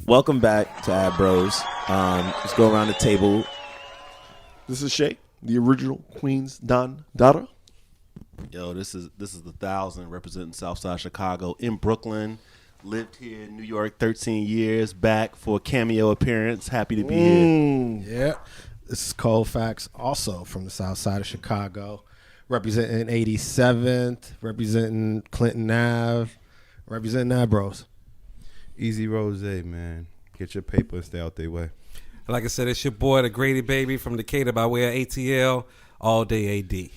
Welcome back to Ad Bros. Let's go around the table. This is Shay, the original Queens Don Dada. Yo, this is the 1000 representing Southside Chicago in Brooklyn. Lived here in New York 13 years. Back for a cameo appearance. Happy to be here. Yeah. This is Colfax, also from the south side of Chicago, representing 87th, representing Clinton Ave, representing Ad Bros. Easy Rose, man. Get your paper and stay out their way. Like I said, it's your boy, the Grady Baby from Decatur by way of ATL, all day AD.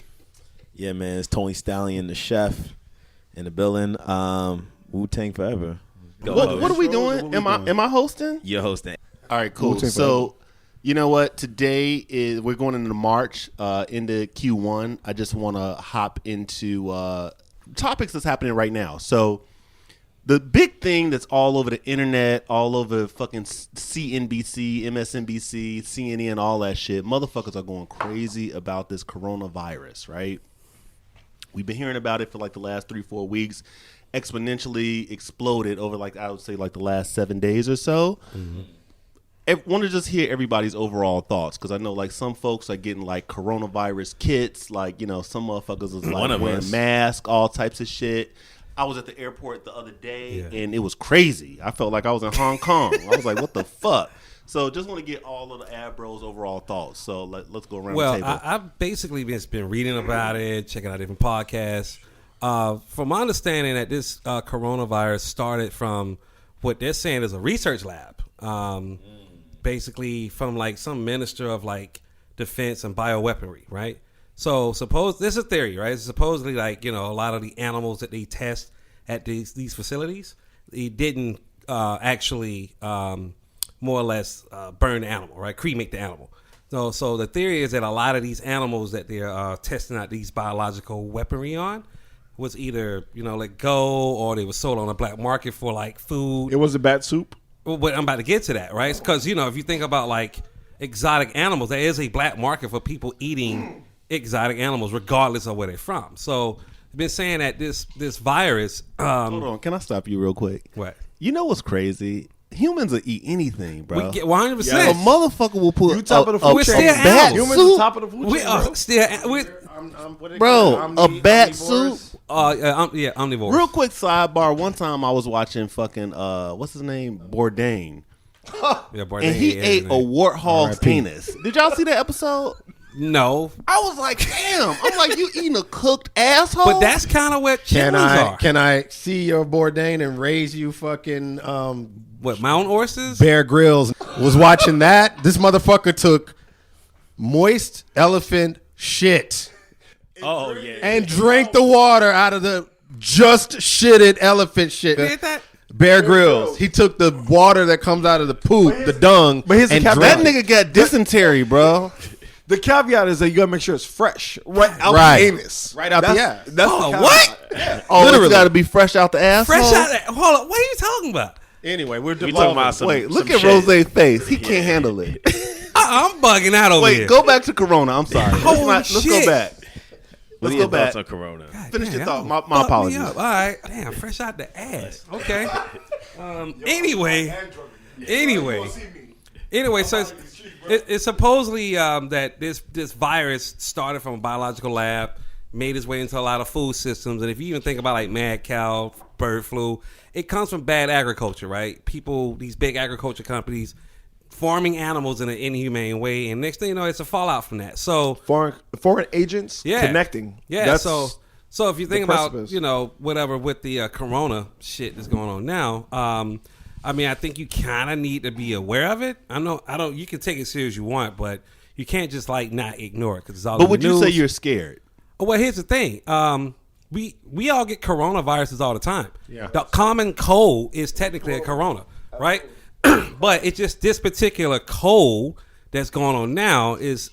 Yeah, man, it's Tony Stallion, the chef, in the building. Wu-Tang forever. What are we doing? Am I hosting? You're hosting. All right, cool. Wu-Tang So, you know what? Today we're going into March, into Q1. I just want to hop into topics that's happening right now. So, the big thing that's all over the internet, all over fucking CNBC, MSNBC, CNN, all that shit, motherfuckers are going crazy about this coronavirus, right? We've been hearing about it for like the last 3-4 weeks. Exponentially exploded over I would say the last 7 days or so. Mm-hmm. I want to just hear everybody's overall thoughts, because I know some folks are getting coronavirus kits, some motherfuckers is wearing masks, all types of shit. I was at the airport the other day and it was crazy. I felt like I was in Hong Kong. I was like, what the fuck? So just want to get all of the Ad Bros' overall thoughts. So let's go around the table. Well, I've basically just been reading about it, checking out different podcasts. From my understanding, that this coronavirus started from what they're saying is a research lab. Basically from some minister of defense and bioweaponry, right? So this is a theory, right? It's supposedly a lot of the animals that they test at these facilities, they didn't actually more or less burn the animal, right? Cremate the animal. So the theory is that a lot of these animals that they're testing out these biological weaponry on was either let go, or they were sold on the black market for food. It was a bat soup. Well, but I'm about to get to that, right? Because if you think about exotic animals, there is a black market for people eating exotic animals, regardless of where they're from. So I've been saying that this virus. Hold on, can I stop you real quick? What? You know what's crazy? Humans will eat anything, bro. We get 100%. A motherfucker will put top of the food chain. We're still bat animals. Humans soup. are top of the food chain. We are still. A bat soup. Omnivores. Real quick sidebar. One time I was watching fucking what's his name, Bourdain, Yeah, Bourdain, and he ate a warthog's penis. Did y'all see that episode? No, I was like, damn. I'm like, you eating a cooked asshole? but that's kind of what chitlins are. Can I see your Bourdain and raise you fucking What, Mount Horses? Bear Grylls? Was watching that. This motherfucker took moist elephant shit. Oh, yeah. And drank the water out of the just shitted elephant shit. Did that? Bear Grylls. He took the water that comes out of the poop, the dung, here's the and caveat. That drank it. nigga got dysentery, bro. The caveat is that you gotta make sure it's fresh, right out Right. the anus, Right out the ass. That's Oh, the caveat. what? Yeah. Oh, Literally. it's got to be fresh out the asshole. Fresh out of hold up. What are you talking about? Anyway, we're We talking devolving. about some. Wait, look some at shit. Rose's face. He can't handle it. I'm bugging out over Wait, here. go back to Corona. I'm sorry. Holy Let's go shit. back. What Let's are go your back. thoughts on Corona? Finish your thought. y'all My fucked me apologies. up. All right. Damn, fresh out the ass. Okay. Anyway, so it's supposedly that this virus started from a biological lab, made its way into a lot of food systems, and if you even think about mad cow, bird flu, it comes from bad agriculture, right? People, these big agriculture companies, farming animals in an inhumane way, and next thing you know, it's a fallout from that. So Foreign agents connecting. yeah. That's So if you think the about precipice. whatever with the Corona shit that's going on now, I think you kind of need to be aware of it. I don't. You can take it serious you want, but you can't just not ignore it because it's all. But in the would you news. say you're scared? Oh, well, here's the thing. We all get coronaviruses all the time. Yeah. The common cold is technically a corona, right? But it's just this particular cold that's going on now is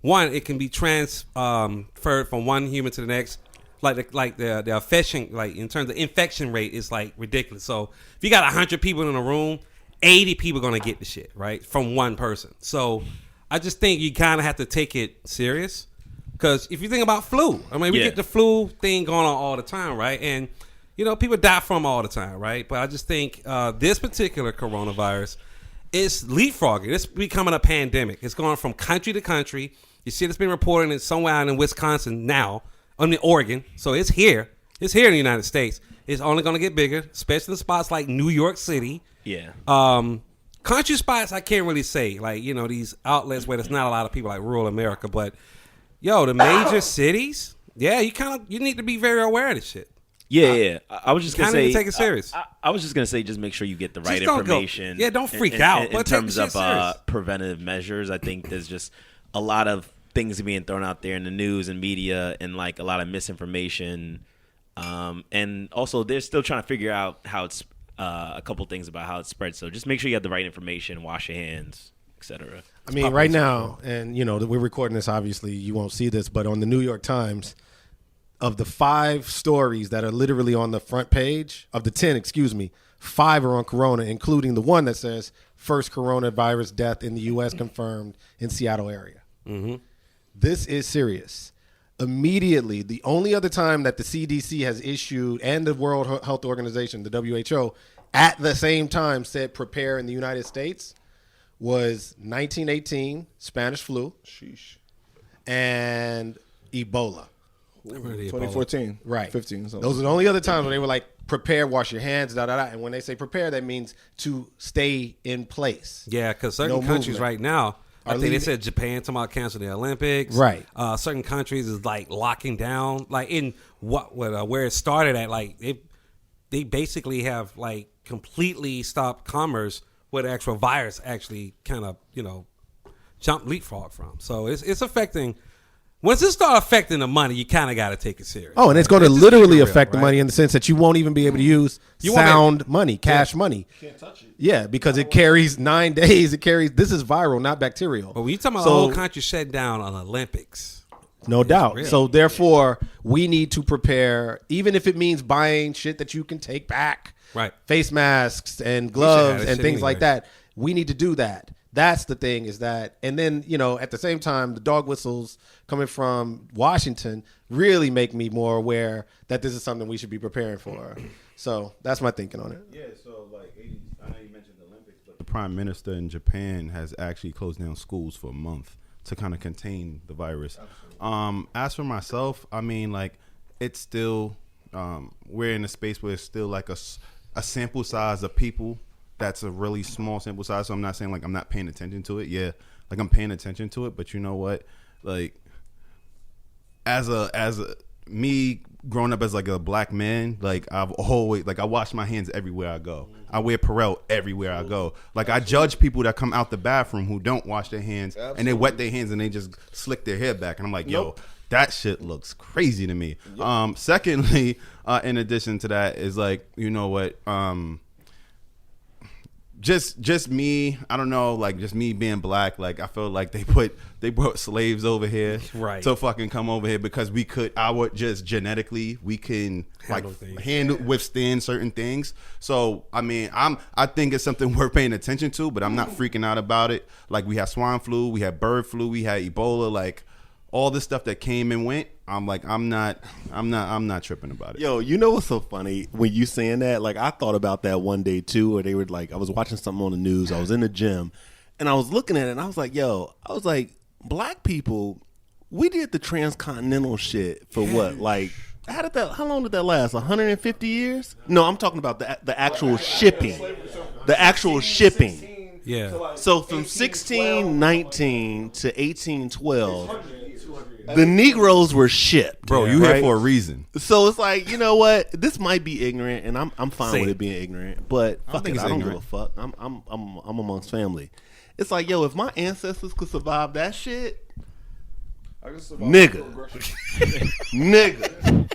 one. It can be transferred from one human to the next the infection, like in terms of infection rate, is like ridiculous. So if you got 100 people in a room, 80 people are gonna get the shit, right, from one person. So I just think you kind of have to take it serious, because if you think about flu, I mean, we get the flu thing going on all the time, right? And you know, people die from all the time, right? But I just think this particular coronavirus is leapfrogging. It's becoming a pandemic. It's going from country to country. You see, it's been reported in somewhere out in Wisconsin now, in Oregon. So it's here. It's here in the United States. It's only going to get bigger, especially in spots like New York City. Yeah. Country spots, I can't really say. Like, you know, these outlets where there's not a lot of people, like rural America. But, yo, the major cities, you need to be very aware of this shit. Yeah. I was just gonna say, take it serious. I was just gonna say, just make sure you get the right Just don't go- information. yeah, don't freak out, In but take terms the of shit serious. preventative measures, I think there's just a lot of things being thrown out there in the news and media, and like a lot of misinformation. And also, they're still trying to figure out how it's a couple things about how it spreads. So just make sure you have the right information, wash your hands, etc. I mean, right now, and you know, we're recording this. Obviously, you won't see this, but on the New York Times, of the 5 stories that are literally on the front page of the 10, 5 are on Corona, including the one that says first coronavirus death in the U.S. confirmed in Seattle area. Mm-hmm. This is serious. Immediately, the only other time that the CDC has issued, and the World Health Organization, the WHO, at the same time said prepare in the United States was 1918 Spanish flu. Sheesh. And Ebola. 2014. Right. 15. So. Those are the only other times when they were like, prepare, wash your hands, da-da-da. And when they say prepare, that means to stay in place. Yeah, because certain No countries movement. right now, I Are think they leaving- said Japan talking about canceling the Olympics. Right. Certain countries is like locking down, like in where it started at. Like they basically have like completely stopped commerce where the actual virus actually kind of leapfrog from. So it's affecting. Once it start affecting the money, you kind of got to take it serious. Oh, and it's going to Let's just literally keep it real, affect the right? money in the sense that you won't even be able to use You won't be- sound money, cash money. Can't touch it. Yeah, because it carries 9 days. This is viral, not bacterial. But when you talking about So- the whole country shut down on Olympics, No doubt. real. So therefore, we need to prepare, even if it means buying shit that you can take back, Right. Face masks and have gloves this and shit things like anyway. that. We need to do that. That's the thing, is that, and then at the same time, the dog whistles coming from Washington really make me more aware that this is something we should be preparing for. So that's my thinking on it. Yeah, so like, I know you mentioned the Olympics, but the prime minister in Japan has actually closed down schools for a month to kind of contain the virus. As for myself, I mean, like, it's still, we're in a space where it's still like a sample size of people. That's a really small sample size. So I'm not saying like I'm not paying attention to it. Yeah, like I'm paying attention to it. But you know what? Like, as me growing up as like a black man, like I've always I wash my hands everywhere I go. I wear Perel everywhere I go. Like, I judge people that come out the bathroom who don't wash their hands and they wet their hands and they just slick their hair back. And I'm like, yo, that shit looks crazy to me. Secondly, in addition to that, is like, you know what? Just me, I don't know, like, just me being black, like, I feel like they brought slaves over here Right. to fucking come over here because we can Handle things. withstand certain things. So I mean, I think it's something worth paying attention to, but I'm not freaking out about it. Like, we had swine flu, we had bird flu, we had Ebola, like all this stuff that came and went. I'm like, I'm not tripping about it. Yo, you know what's so funny when you saying that? Like, I thought about that one day too, where they were like, I was watching something on the news. I was in the gym, and I was looking at it, and I was like, black people, we did the transcontinental shit for what? Like, how long did that last? 150 years? No, I'm talking about the actual shipping. The actual shipping. yeah. So from 1619 to 1812, the Negroes were shipped. Bro, you here for a reason. So it's like, you know what? This might be ignorant, and I'm fine Same. with it being ignorant. But fuck think it, it's I don't ignorant. give a fuck. I'm amongst family. It's like, yo, if my ancestors could survive that shit, I can survive nigga, aggression. nigga,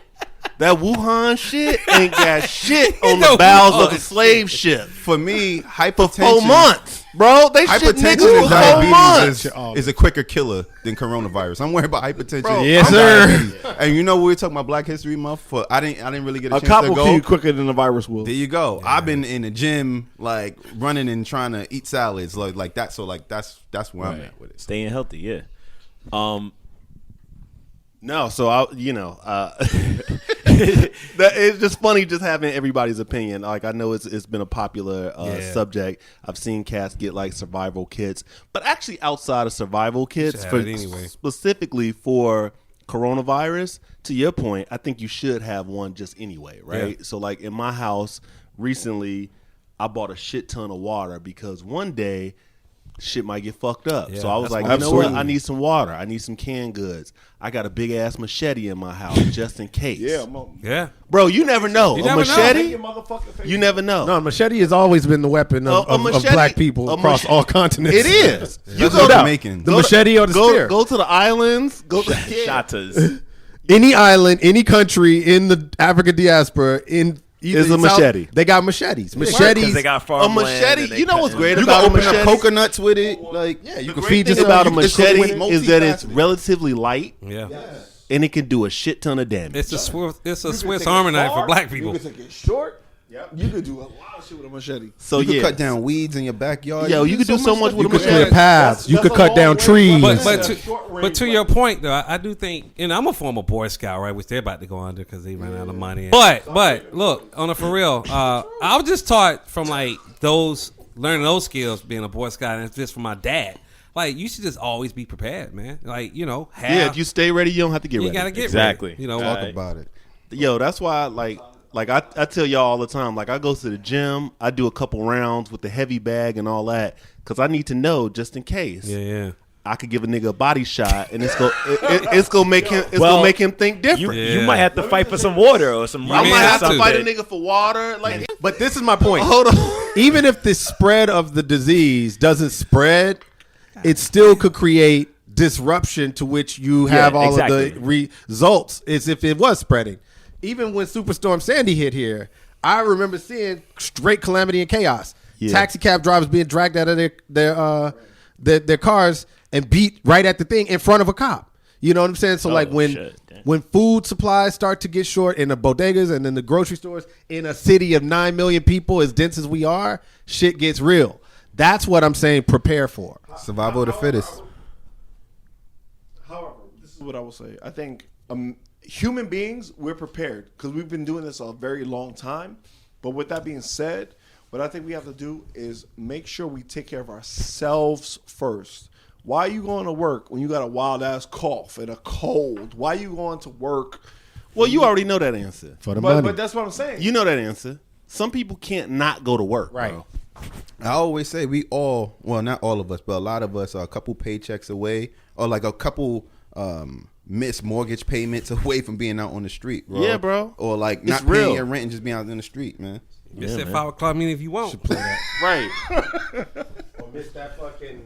That Wuhan shit ain't got shit on the bows of a slave ship For me, for hypertension. 4 months, bro. They shit Hypertension niggas and for 4 months. diabetes is a quicker killer than coronavirus. I'm worried about hypertension. Bro, Yes, and sir. diabetes. And you know we were talking about Black History Month. I didn't really get a A chance cop to will go. kill you quicker than the virus will. There you go. I've been in the gym, like running and trying to eat salads, like that. So like that's where I'm at with it. Staying healthy, yeah. No, so it's just funny just having everybody's opinion. Like I know it's been a popular subject. I've seen cats get like survival kits, but actually outside of survival kits, have for it anyway. specifically for coronavirus. To your point, I think you should have one just anyway, right? Yeah. So like in my house recently, I bought a shit ton of water because one day shit might get fucked up. Yeah, so I was that's like, what you know what? absolutely. I need some water. I need some canned goods. I got a big ass machete in my house just in case. Yeah, Yeah. Bro, you never know. You A never know. machete? motherfucking face. You never know. No, machete has always been the weapon of, A of machete- black people a across machete- all continents. It is. You That's go what down. I'm making. The machete or the spear. Go to the islands. Go to Shatas. Any island, any country in the African diaspora, in either Is a South- machete. they got machetes. Because Machetes. they got A farmland. machete. and they You know what's cut- great You about can a open up machete? coconuts with it. Like yeah, you The can great feed thing yourself. about a you can cook machete with is that it's multifaceted. relatively light Yeah. and it can do a shit ton of damage. It's a Swiss You Swiss can take Army it knife for far, black people. You can take it short. Yep. You could do a lot of shit with a machete. So you can yeah, cut down weeds in your backyard. Yo, you can do so much stuff. with You a could machete. clear paths. You That's could a cut long down range trees. weapon. But That's a to, short-range but to your weapon. point though, I do think, and I'm a former Boy Scout, right? Which they're about to go under because they ran out of money. But look, on a for real, I was just taught from like learning those skills, being a Boy Scout, and it's just from my dad. Like you should just always be prepared, man. Like have, Yeah, if you stay ready, you don't have to get you ready. gotta get Exactly. ready. You know, Talk Right. about it. Yo, that's why like I tell y'all all the time, like I go to the gym, I do a couple rounds with the heavy bag and all that because I need to know just in case. yeah. I could give a nigga a body shot and it's gonna make him Well, gonna make him think You, different. Yeah. you might have to fight for some water or some I rice might or have to something. fight a nigga for water. Like, But this is my point. hold on. Even if the spread of the disease doesn't spread, it still could create disruption to which you have all exactly. of the results as if it was spreading. Even when Superstorm Sandy hit here, I remember seeing straight calamity and chaos. Yeah. Taxi cab drivers being dragged out of their cars and beat right at the thing in front of a cop. You know what I'm saying? So like shit. when food supplies start to get short in the bodegas and in the grocery stores in a city of 9 million people as dense as we are, shit gets real. That's what I'm saying. Prepare for. Survival of the fittest. However, this is what I will say. I think human beings, we're prepared because we've been doing this a very long time. But with that being said, what I think we have to do is make sure we take care of ourselves first. Why are you going to work when you got a wild ass cough and a cold? Why are you going to work? Well, you already know that answer. For the money. But that's what I'm saying. You know that answer. Some people can't not go to work. Right. Bro. I always say we all, well, not all of us, but a lot of us are a couple paychecks away, or like a couple missed mortgage payments away from being out on the street, bro. Yeah, bro. Or like It's not real. paying your rent and just being out in the street, man. It's at 5 o'clock meeting if you want. Right. Or miss that fucking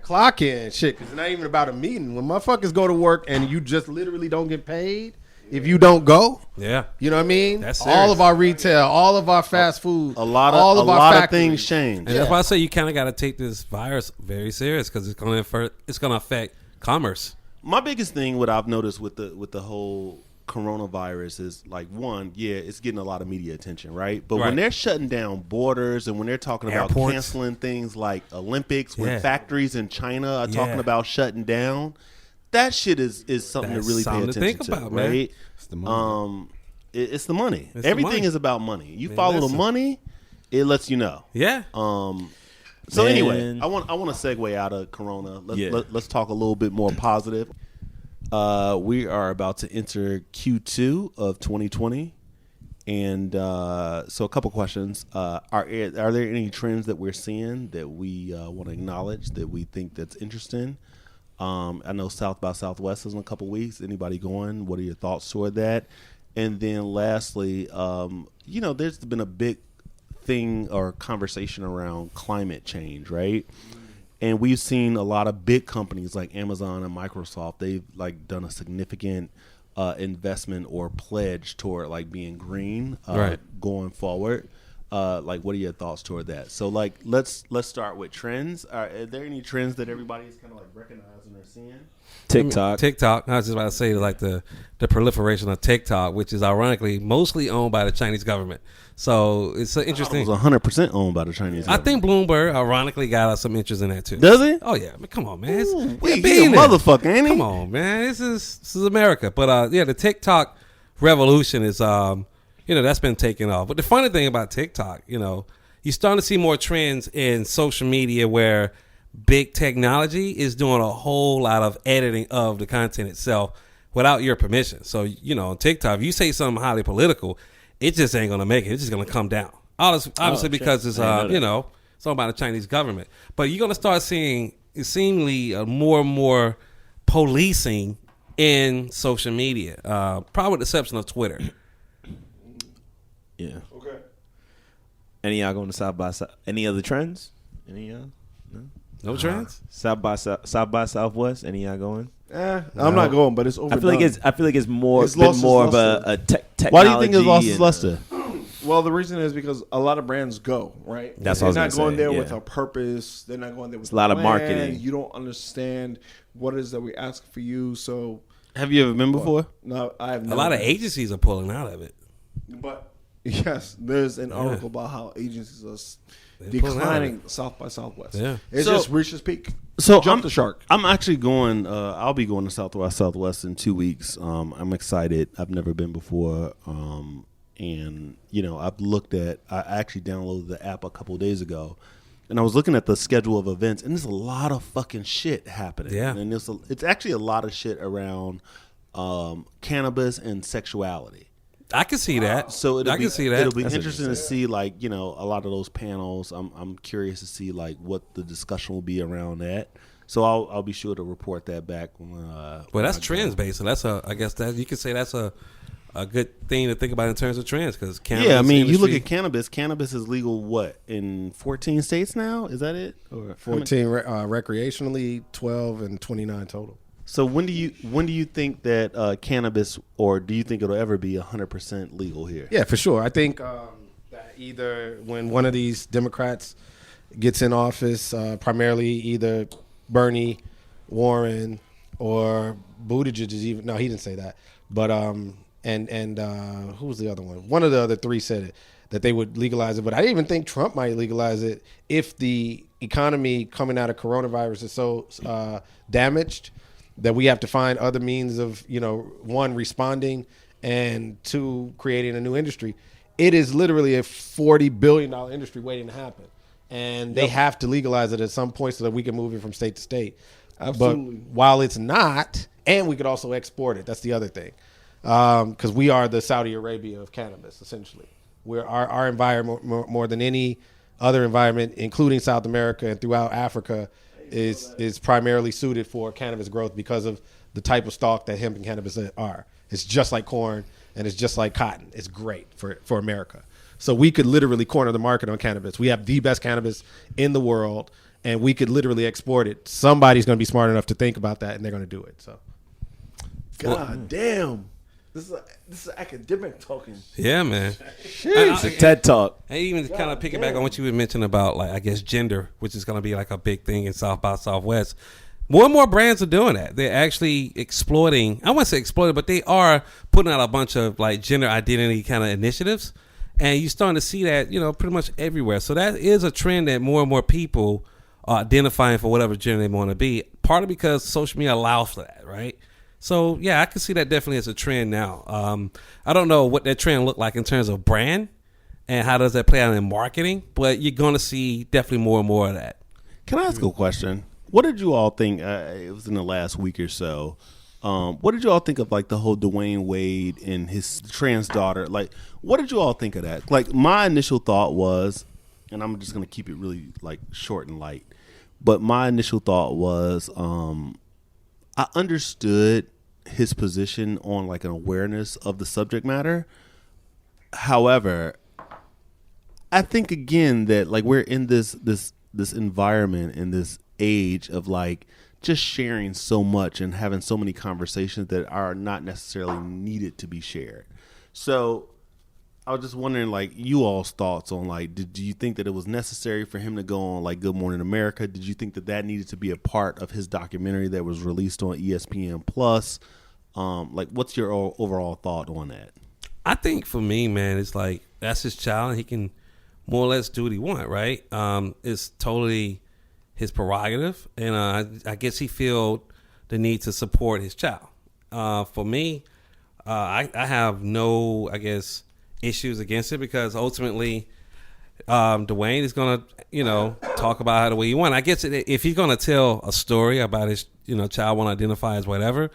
clock in shit because it's not even about a meeting. When motherfuckers go to work and you just literally don't get paid if you don't go, Yeah. you know what I mean? That's all serious. of our retail, all of our fast food, A lot all of our things factories. change. And that's why I say you kind of got to take this virus very serious because it's going to affect commerce. My biggest thing, what I've noticed with the whole coronavirus is like, one, yeah, it's getting a lot of media attention, right? But Right. when they're shutting down borders and when they're talking about Airports. canceling things like Olympics, when Yeah. factories in China are talking Yeah. about shutting down, that shit is something That's to really pay something attention to think to, about, man. right? It's the money. It's the money. It's the Everything money. is about money. You Man, follow the listen. money, it lets you know. Yeah. So Man. anyway, I want to segue out of Corona. Let's talk a little bit more positive. We are about to enter Q2 of 2020, and so a couple questions. Are there any trends that we're seeing that we want to acknowledge that we think that's interesting? I know South by Southwest is in a couple weeks. Anybody going? What are your thoughts toward that? And then lastly, there's been a big thing or conversation around climate change, right? And we've seen a lot of big companies like Amazon and Microsoft. They've like done a significant investment or pledge toward like being green Right. going forward. Like, what are your thoughts toward that? So, like, let's start with trends. Are there any trends that everybody's kind of like recognizing or seeing? TikTok. I was just about to say like the proliferation of TikTok, which is ironically mostly owned by the Chinese government. So it's an interesting. It was 100% owned by the Chinese. I think Bloomberg ironically got some interest in that too. Does he? Oh yeah, I mean, come on, man. It's, Ooh, we're he a billionaire. motherfucker, ain't he? Come on, man. This is America. But yeah, the TikTok revolution is that's been taking off. But the funny thing about TikTok, you're starting to see more trends in social media where big technology is doing a whole lot of editing of the content itself without your permission. So, on TikTok, if you say something highly political, it just ain't going to make it. It's just going to come down. Obviously because it's, it's owned by the Chinese government. But you're going to start seeing seemingly more and more policing in social media, probably with the exception of Twitter. Yeah. Okay. Any of y'all going to South by South? Any other trends? Any of y'all? No trends? South by Southwest? Any of y'all going? I'm not going, but it's over. I feel like it's more It's lost its more of luster. a technology. Why do you think it's lost its and, luster? Well, the reason is because a lot of brands go, right? That's They're what I not was going gonna say, there with yeah. a purpose. They're not going there with It's a lot of plan. marketing. You don't understand what it is that we ask for you. So, Have you ever been before? no, I have A never lot of been. agencies are pulling out of it. But yes, there's an article about how agencies are They're pulling out of declining South by Southwest. Yeah. It's So- just reached its peak. So Jump the shark. I'm actually going. I'll be going to Southwest in 2 weeks. I'm excited. I've never been before, and I've looked at. I actually downloaded the app a couple of days ago, and I was looking at the schedule of events, and there's a lot of fucking shit happening. Yeah. and it's actually a lot of shit around cannabis and sexuality. I can see that. So I can see that. It'll be That's interesting to see, like, a lot of those panels. I'm curious to see like what the discussion will be around that. So I'll be sure to report that back. Well, that's trends based. So I guess that you could say that's a good thing to think about in terms of trends because Yeah, I mean, you look at cannabis. Cannabis is legal in 14 states now. Is that it? Or 14 recreationally, 12 and 29 total. So when do you think that cannabis, or do you think it'll ever be 100% legal here? Yeah, for sure. I think that either when one of these Democrats gets in office, primarily either Bernie, Warren, or Buttigieg is even. No, he didn't say that. But and who was the other one? One of the other three said it, that they would legalize it. But I even think Trump might legalize it if the economy coming out of coronavirus is so damaged that we have to find other means of, one, responding, and two, creating a new industry. It is literally a $40 billion industry waiting to happen. And they have to legalize it at some point so that we can move it from state to state. Absolutely. But while it's not, and we could also export it. That's the other thing. Because we are the Saudi Arabia of cannabis, essentially. We're our environment more than any other environment, including South America and throughout Africa, is primarily suited for cannabis growth because of the type of stalk that hemp and cannabis are. It's just like corn and it's just like cotton. It's great for America. So we could literally corner the market on cannabis. We have the best cannabis in the world, and we could literally export it. Somebody's going to be smart enough to think about that, and they're going to do it. So, God damn. This is academic talking. Yeah, man. It's a TED Talk. And even to kind of piggyback on what you were mentioning about, like, I guess gender, which is going to be like a big thing in South by Southwest. More and more brands are doing that. They're actually exploiting. I wouldn't say exploiting, but they are putting out a bunch of like gender identity kind of initiatives, and you're starting to see that pretty much everywhere. So that is a trend that more and more people are identifying for whatever gender they want to be. Partly because social media allows for that, right? So yeah, I can see that definitely as a trend now. I don't know what that trend looked like in terms of brand and how does that play out in marketing, but you're going to see definitely more and more of that. Can I ask a question? What did you all think? It was in the last week or so. What did you all think of like the whole Dwayne Wade and his trans daughter? Like, what did you all think of that? Like, my initial thought was, and I'm just gonna keep it really like short and light, but my initial thought was, I understood his position on like an awareness of the subject matter. However, I think again that like we're in this environment in this age of like just sharing so much and having so many conversations that are not necessarily needed to be shared. So I was just wondering, like, you all's thoughts on, like, do you think that it was necessary for him to go on, like, Good Morning America? Did you think that that needed to be a part of his documentary that was released on ESPN Plus? Like, what's your overall thought on that? I think for me, man, it's like that's his child, and he can more or less do what he want, right? It's totally his prerogative, and I guess he feel the need to support his child. For me, I have no, I guess, issues against it because ultimately Dwayne is going to, talk about it the way he wants. I guess if he's going to tell a story about his, child want to identify as whatever,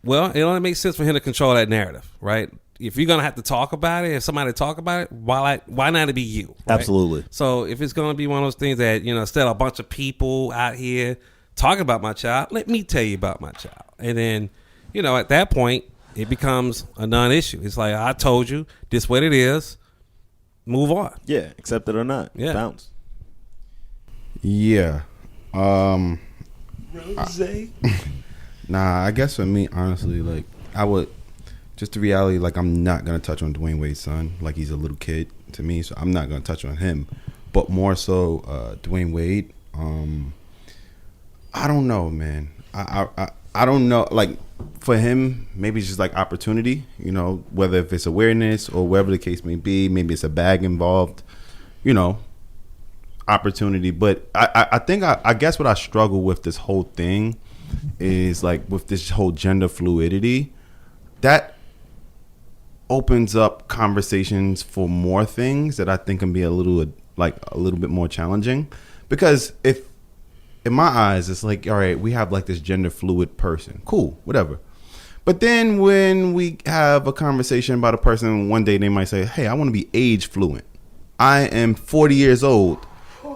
well, it only makes sense for him to control that narrative, right? If you're going to have to talk about it, if somebody talk about it, why not it be you? Right? Absolutely. So if it's going to be one of those things that, instead of a bunch of people out here talking about my child, let me tell you about my child. And then, at that point, it becomes a non-issue. It's like, I told you, this what it is, move on. Yeah, accept it or not. Yeah. Bounce. Yeah. Rose. Nah, I guess for me, honestly, like, I would, just the reality, like, I'm not going to touch on Dwayne Wade's son. Like, he's a little kid to me, so I'm not going to touch on him. But more so, Dwayne Wade, I don't know, man. I don't know. Like, for him, maybe it's just like opportunity, whether if it's awareness or whatever the case may be. Maybe it's a bag involved, opportunity. But I think I guess what I struggle with this whole thing is, like, with this whole gender fluidity, that opens up conversations for more things that I think can be a little bit more challenging. Because if, in my eyes, it's like, all right, we have like this gender fluid person. Cool, whatever. But then when we have a conversation about a person, one day they might say, hey, I want to be age fluent. I am 40 years old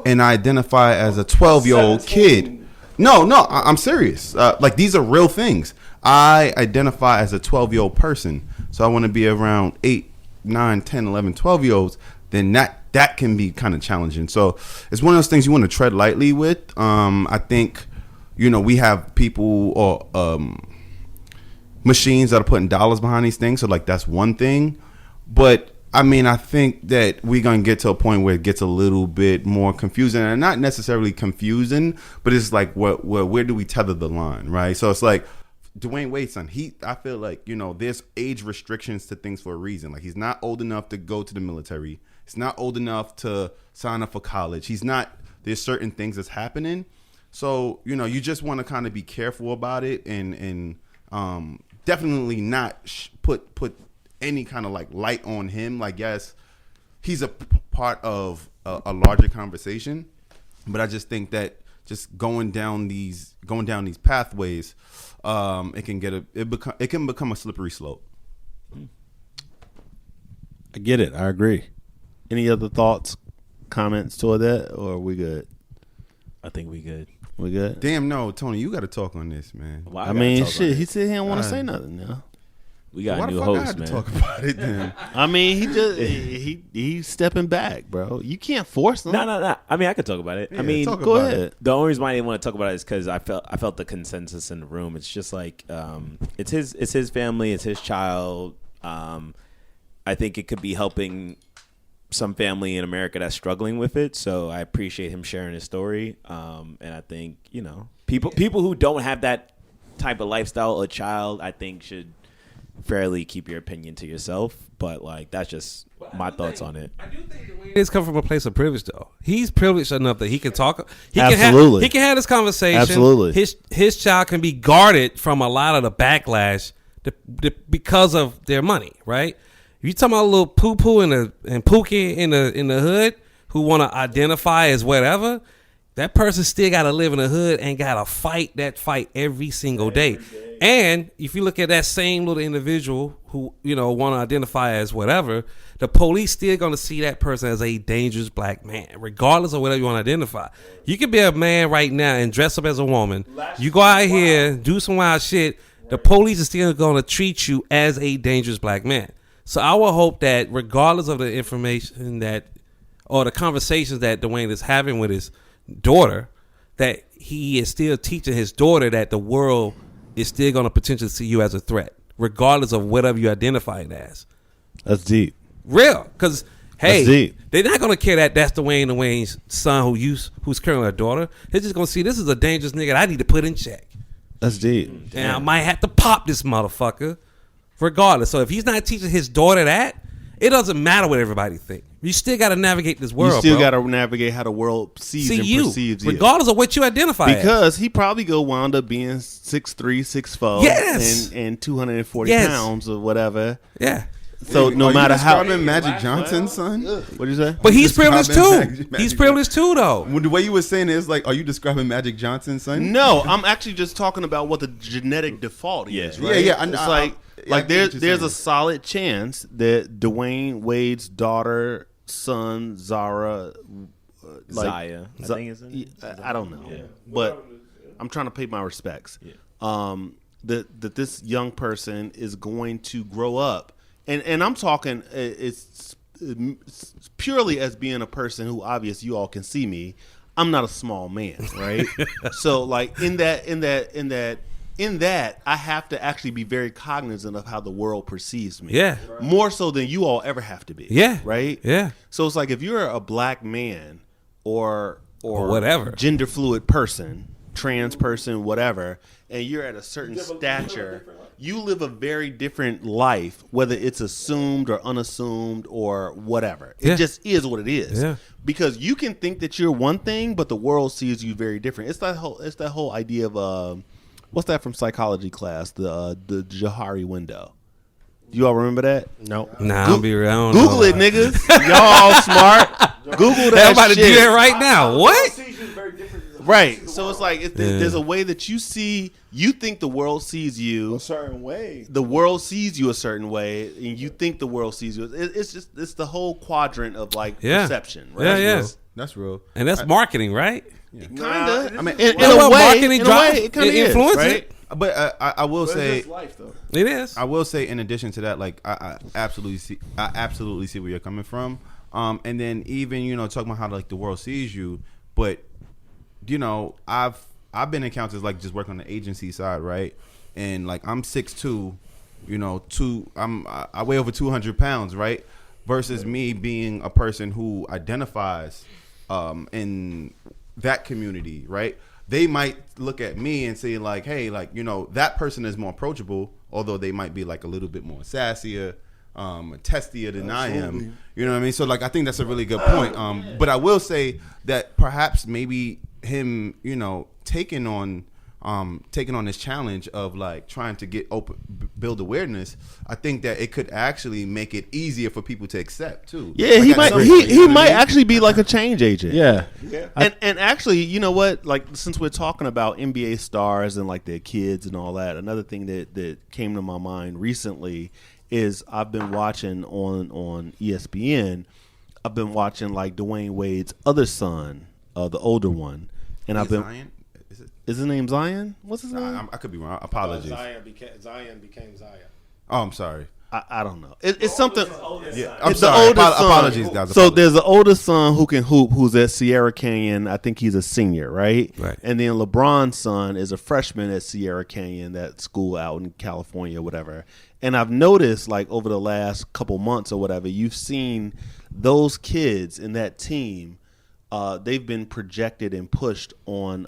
and I identify as a 12-year-old kid. No, I'm serious. Like, these are real things. I identify as a 12-year-old person. So I want to be around 8, 9, 10, 11, 12-year-olds. Then that can be kind of challenging. So it's one of those things you want to tread lightly with. I think, we have people or machines that are putting dollars behind these things. So, like, that's one thing. But, I mean, I think that we're going to get to a point where it gets a little bit more confusing. And not necessarily confusing, but it's like, where do we tether the line, right? So it's like, Dwayne Wade's son, I feel like, there's age restrictions to things for a reason. Like, he's not old enough to go to the military. He's not old enough to sign up for college. There's certain things that's happening. So, you just want to kind of be careful about it and definitely not put any kind of, like, light on him. Like, yes, he's a part of a larger conversation, but I just think that just going down these pathways, it can become a slippery slope. I get it. I agree. Any other thoughts, comments toward that, or are we good? I think we good. We good? Damn, no, Tony, you got to talk on this, man. Well, I mean, shit. He said he didn't want to say nothing now. We got Why a new the fuck I host, had man. to talk about it then? I mean, he's stepping back, bro. You can't force him. No. I mean, I could talk about it. Yeah, I mean, talk Go about ahead. it. the only reason why I didn't want to talk about it is because I felt the consensus in the room. It's just like it's his family, it's his child. I think it could be helping some family in America that's struggling with it. So I appreciate him sharing his story. And I think people who don't have that type of lifestyle or child, I think should fairly keep your opinion to yourself. But, like, that's just my thoughts on it. I do think Dwayne is coming from a place of privilege, though. He's privileged enough that he can talk. Absolutely. He can have this conversation. Absolutely. His child can be guarded from a lot of the backlash because of their money, right? If you talking about a little poo-poo and Pookie in the hood who want to identify as whatever, that person still got to live in the hood and got to fight that fight every single day. And if you look at that same little individual who, want to identify as whatever, the police still going to see that person as a dangerous black man, regardless of whatever you want to identify. You could be a man right now and dress up as a woman. You go out here, do some wild shit. The police is still going to treat you as a dangerous black man. So I would hope that regardless of the information or the conversations that Dwayne is having with his daughter, that he is still teaching his daughter that the world is still going to potentially see you as a threat, regardless of whatever you identify it as. That's deep. Real, because hey, That's deep. they're not going to care that that's Dwayne's son who's currently a daughter. They're just going to see this is a dangerous nigga that I need to put in check. That's deep. And I might have to pop this motherfucker, regardless. So if he's not teaching his daughter that, it doesn't matter what everybody think. You still got to navigate this world. You still got to navigate how the world sees and you, perceives you. regardless of what you identify as. Because he probably wound up being 6'3", 6'4", Yes. and 240 Yes. pounds or whatever. Yeah. So no matter how, describing Magic Johnson's son? what you say? But he's privileged describing too. Magic He's privileged too, though. When the way you were saying it is like, are you describing Magic Johnson's son? No, I'm actually just talking about what the genetic default is. Yeah. Right? Yeah, yeah, It's I like get what there's you're a saying. solid chance that Dwayne Wade's daughter, son, Zara, Zaya, I think it's in. I don't know, but I'm trying to pay my respects. That this young person is going to grow up, and I'm talking it's purely as being a person who, obviously, you all can see me. I'm not a small man, right? So, like in that, I have to actually be very cognizant of how the world perceives me. Yeah. More so than you all ever have to be. Yeah. Right? Yeah. So it's like if you're a black man or whatever, gender fluid person, trans person, whatever, and you're at a certain stature, you live a very different life, whether it's assumed or unassumed or whatever. It Yeah. just is what it is. Yeah. Because you can think that you're one thing, but the world sees you very different. It's that whole idea of what's that from psychology class? The Johari window. Do you all remember that? No. Nah, I'll be real. I don't Google know. it, niggas. Y'all smart. Google that I'm about to shit. do that right now. What? Right. So it's like there's a way that you see. You think the world sees you a certain way. The world sees you a certain way, and you think the world sees you. It's the whole quadrant of like perception. Right? Yeah, yeah. That's real. And that's marketing, right? Kinda. I mean, in Well, a way, marketing it kind of influence is, right? it. But I will But say, it's just life, though. It is. I will say, in addition to that, like I absolutely see where you're coming from. And then even talking about how like the world sees you, but I've been in encounters like just working on the agency side, right? And like I'm 6'2", I weigh over 200 pounds, right? Versus me being a person who identifies in that community, right? They might look at me and say like, hey, like, that person is more approachable, although they might be like a little bit more sassier, testier than I am. You know what I mean? So like, I think that's a really good point. But I will say that perhaps maybe him, taking on this challenge of like trying to build awareness, I think that it could actually make it easier for people to accept too. Yeah, Like, he at might. some He point, you know what I might mean? actually be like a change agent. Yeah. And actually, you know what? Like, since we're talking about NBA stars and like their kids and all that, another thing that came to my mind recently is I've been watching on ESPN. I've been watching like Dwayne Wade's other son, the older one, and I've been. Zion? Is it? Is his name Zion? What's his name? I could be wrong. Apologies. Zion became Zion. Oh, I'm sorry. I don't know. It's something. Yeah, I'm It's the sorry. oldest son. Apologies, guys. So Apologies. there's an older son who can hoop, who's at Sierra Canyon. I think he's a senior, right? Right. And then LeBron's son is a freshman at Sierra Canyon, that school out in California, whatever. And I've noticed, like, over the last couple months or whatever, you've seen those kids in that team. They've been projected and pushed on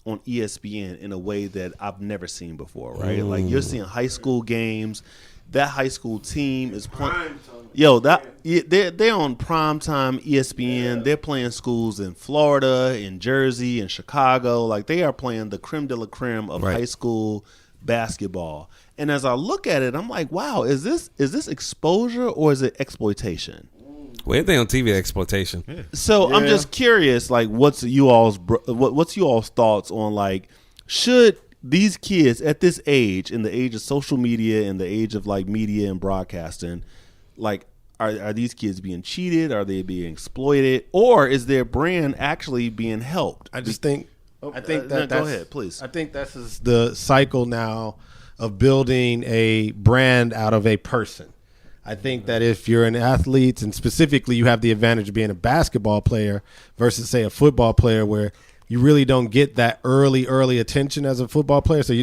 ESPN in a way that I've never seen before, right? Like, you're seeing high school games. That high school team is playing. They're on primetime ESPN. They're playing schools in Florida, in Jersey, in Chicago. Like, they are playing the creme de la creme of high school basketball. And as I look at it, I'm like, wow, is this exposure or is it exploitation? Well, anything on TV exploitation. Yeah. So I'm just curious, like, what's you all's thoughts on, like, should these kids at this age, in the age of social media and the age of like media and broadcasting, like, are these kids being cheated? Are they being exploited? Or is their brand actually being helped? I think no, that go ahead, please. I think this is the cycle now of building a brand out of a person. I think that if you're an athlete, and specifically you have the advantage of being a basketball player versus, say, a football player, where you really don't get that early attention as a football player. So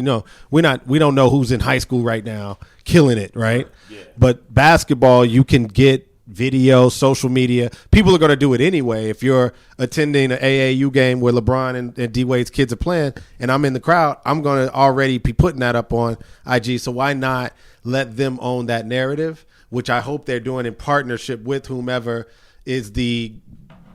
we don't know who's in high school right now killing it, right? Yeah. But basketball, you can get video, social media. People are going to do it anyway. If you're attending an AAU game where LeBron and D Wade's kids are playing, and I'm in the crowd, I'm going to already be putting that up on IG. So why not let them own that narrative, which I hope they're doing in partnership with whomever is the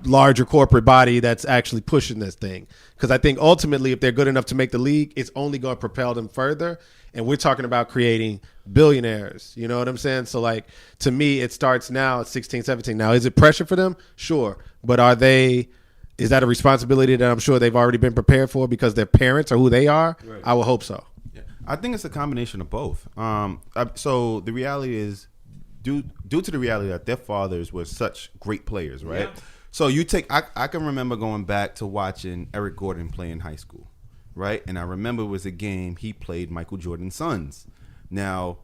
larger corporate body that's actually pushing this thing. Because I think ultimately, if they're good enough to make the league, it's only going to propel them further. And we're talking about creating billionaires. You know what I'm saying? So, like, to me, it starts now at 16, 17. Now, is it pressure for them? Sure. But is that a responsibility that I'm sure they've already been prepared for because their parents are who they are? Right. I would hope so. Yeah. I think it's a combination of both. So the reality is, due to the reality that their fathers were such great players, right? Yeah. So I can remember going back to watching Eric Gordon play in high school, right? And I remember it was a game he played Michael Jordan's sons. Now,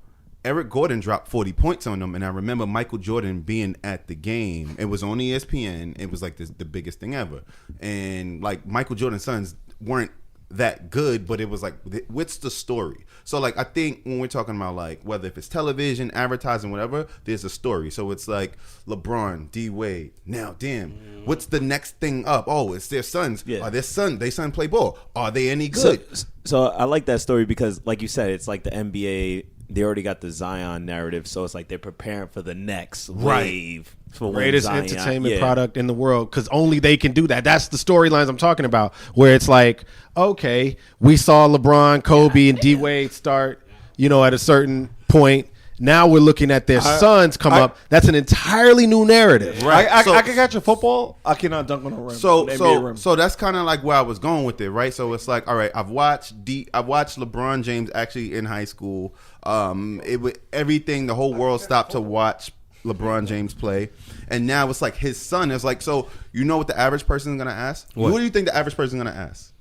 Eric Gordon dropped 40 points on them, and I remember Michael Jordan being at the game. It was on ESPN. It was like the biggest thing ever. And like Michael Jordan's sons weren't that good, but it was like, what's the story? So like, I think when we're talking about like whether if it's television, advertising, whatever, there's a story. So it's like LeBron, D Wade. Now, damn, what's the next thing up? Oh, it's their sons. Yeah. Are their son play ball? Are they any good? So I like that story because, like you said, it's like the NBA. They already got the Zion narrative, so it's like they're preparing for the next wave. For greatest entertainment product in the world, because only they can do that. That's the storylines I'm talking about, where it's like, okay, we saw LeBron, Kobe, and D Wade start, at a certain point. Now we're looking at their sons come up. That's an entirely new narrative. Right. I can catch a football. I cannot dunk on a rim. So that's kind of like where I was going with it, right? So it's like, all right, I've watched LeBron James actually in high school. Everything, the whole world stopped to watch LeBron James play, and now it's like his son is like. So you know what the average person is gonna ask? What do you think the average person is gonna ask?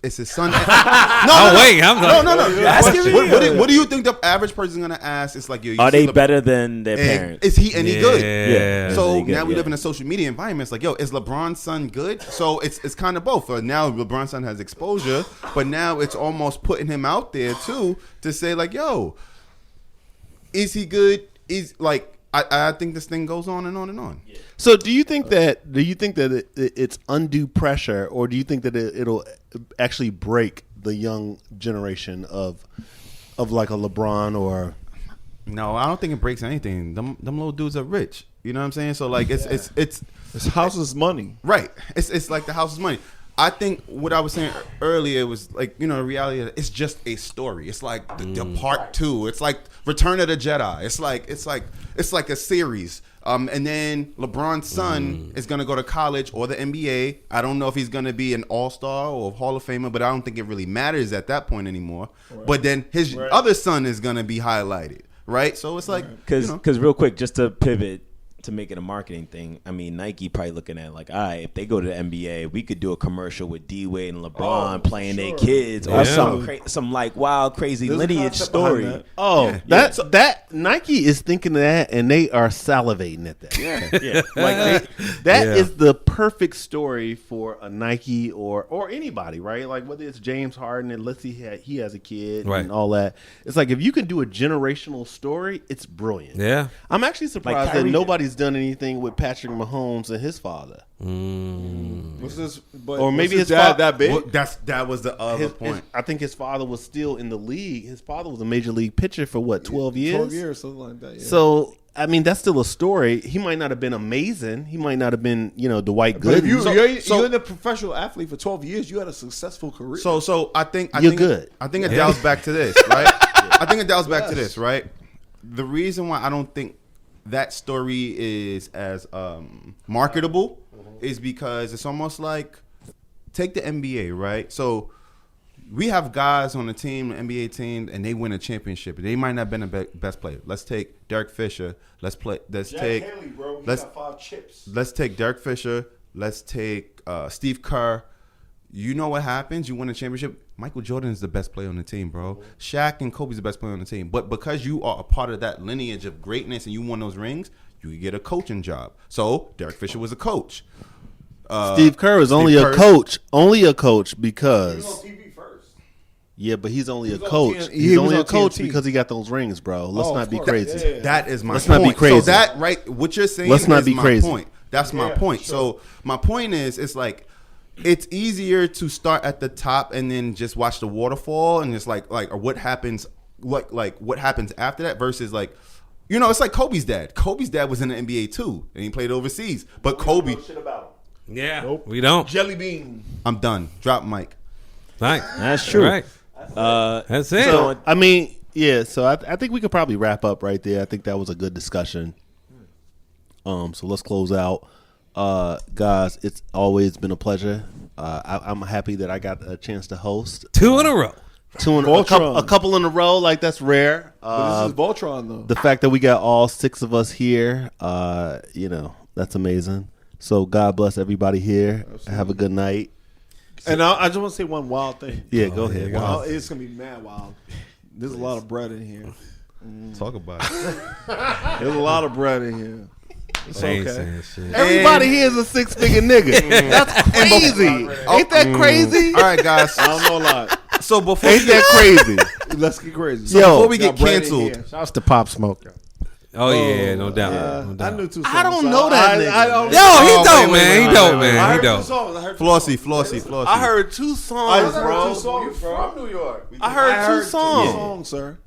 It's his son. No. What do you think the average person is gonna ask? It's like, are they better than their parents? Is he any good? Yeah. So now we live in a social media environment. It's like, yo, is LeBron's son good? So it's kind of both. Now LeBron's son has exposure, but now it's almost putting him out there too to say like, yo, is he good? Is like. I think this thing goes on and on and on. Yeah. So do you think that it's undue pressure, or do you think that it'll actually break the young generation of like a LeBron or? No, I don't think it breaks anything. Them little dudes are rich. You know what I'm saying? So like it's house's money. Right. It's like the house's money. I think what I was saying earlier was like, the reality of it's just a story. It's like the part 2. It's like Return of the Jedi. It's like a series. And then LeBron's son is going to go to college or the NBA. I don't know if he's going to be an all-star or a Hall of Famer, but I don't think it really matters at that point anymore. Right. But then his other son is going to be highlighted, right? So it's like, because real quick, just to pivot, to make it a marketing thing, I mean, Nike probably looking at like, all right, if they go to the NBA, we could do a commercial with D Wade and LeBron playing their kids or some like wild, crazy lineage story. That Nike is thinking of that, and they are salivating at that. That is the perfect story for a Nike or anybody, right? Like whether it's James Harden and let's see he has a kid and all that. It's like if you can do a generational story, it's brilliant. Yeah, I'm actually surprised that nobody's done anything with Patrick Mahomes and his father. Or maybe his dad that big. Well, that was the other point. I think his father was still in the league. His father was a major league pitcher for 12 years? 12 years, something like that. Yeah. So, I mean, that's still a story. He might not have been amazing. He might not have been, Dwight Gooden. If you're in a professional athlete for 12 years, you had a successful career. So I think you're good. I think it dials back to this, right? I think it dials back to this, right? The reason why I don't think that story is as marketable is because it's almost like, take the NBA, right? So we have guys on the team, the NBA team, and they win a championship. They might not have been the best player. Let's take Derek Fisher. Let's take Haley, bro. He got 5 chips. Let's take Derek Fisher. Let's take Steve Kerr. You know what happens? You win a championship. Michael Jordan is the best player on the team, bro. Shaq and Kobe's the best player on the team. But because you are a part of that lineage of greatness and you won those rings, you get a coaching job. So Derek Fisher was a coach. Steve Kerr is only Steve a Kerr. coach. Only a coach He was because on TV first. yeah, but he's only a was on coach. TN He's he only was a on coach TNT. because he got those rings, bro. Let's Oh, not of be course. crazy. Yeah. That is my Let's point. not be crazy. So that right, what you're saying Let's not is be my crazy. point. That's my Yeah, point. sure. So my point is, it's like it's easier to start at the top and then just watch the waterfall and just like or what happens like what happens after that versus like. You know, it's like Kobe's dad. Kobe's dad was in the NBA too, and he played overseas. But Kobe, Shit about Yeah, we don't. Jelly Bean. I'm done. Drop mic. Right. That's true. Right. That's it. So I mean, yeah. So I think we could probably wrap up right there. I think that was a good discussion. So let's close out, guys. It's always been a pleasure. I'm happy that I got a chance to host 2 in a row. a couple in a row. Like that's rare. But this is Voltron though. The fact that we got all 6 of us here, that's amazing. So God bless everybody here. Have a good night. And I just want to say one wild thing. Yeah, go ahead. Wow, Wow. it's gonna be mad wild. There's a lot of bread in here. Talk about it. There's a lot of bread in here. It's I ain't okay. saying shit. Everybody here is a 6-figure nigga. That's crazy. Ain't that crazy? All right, guys. I don't know a lot. So before Ain't that crazy? Let's get crazy. So before we Got get bread in canceled, here. Shouts to Pop Smoke. Oh yeah, no doubt. No I doubt. knew 2 songs. I don't know that nigga. I don't Yo, know. he Oh, dope, wait, man. wait, He dope, wait, man. I He heard 2 dope. songs. I heard 2 Flossy, songs. Flossy. I heard 2 I songs, heard bro. 2 songs, bro. From New York. I heard 2 2 songs. songs, sir.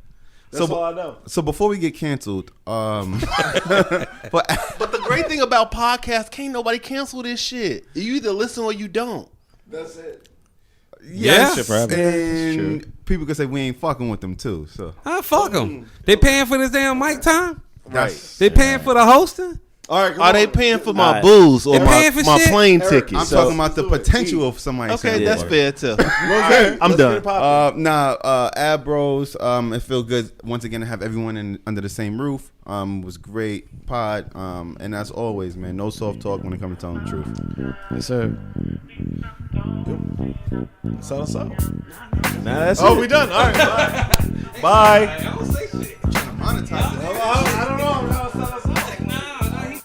That's all I know. So before we get canceled, But the great thing about podcasts, can't nobody cancel this shit. You either listen or you don't. That's it. Yeah. and people can say we ain't fucking with them too. So Ah, fuck them. They paying for this damn mic time. that's They paying for the hosting. All right, come Are on. they paying for my Alright. booze or They my, paying for my shit? plane Eric, ticket? I'm So- talking about the potential of somebody. Okay, saying that's it. fair too. Okay, I'm let's done. get it poppin'. Ab Bros. It feel good once again to have everyone under the same roof. Was great pod. And as always, man, no soft talk when it comes to telling the truth. Yes, sir. Shout us out. Nah, that's Oh, it. we done. All right, bye. Bye. Monetize it. I don't know. Shout us out.